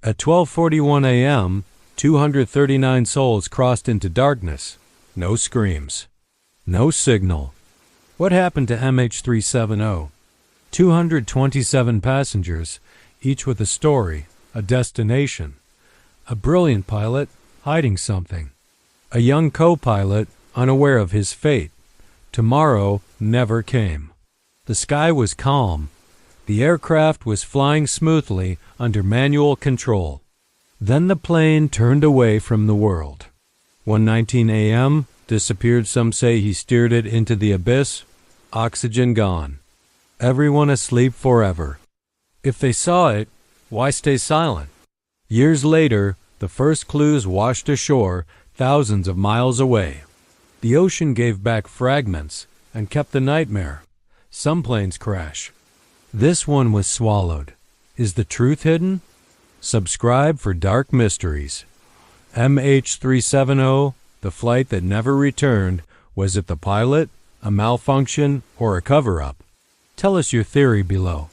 At 12:41 a.m., 239 souls crossed into darkness. No screams. No signal. What happened to MH370? 227 passengers, each with a story, a destination. A brilliant pilot hiding something. A young co-pilot unaware of his fate. Tomorrow never came. The sky was calm. The aircraft was flying smoothly under manual control. Then the plane turned away from the world. 1:19 a.m., disappeared. Some say he steered it into the abyss. Oxygen gone. Everyone asleep forever. If they saw it, why stay silent? Years later, the first clues washed ashore thousands of miles away. The ocean gave back fragments and kept the nightmare. Some planes crash. This one was swallowed. Is the truth hidden? Subscribe for dark mysteries. MH370, the flight that never returned, was it the pilot, a malfunction, or a cover-up? Tell us your theory below.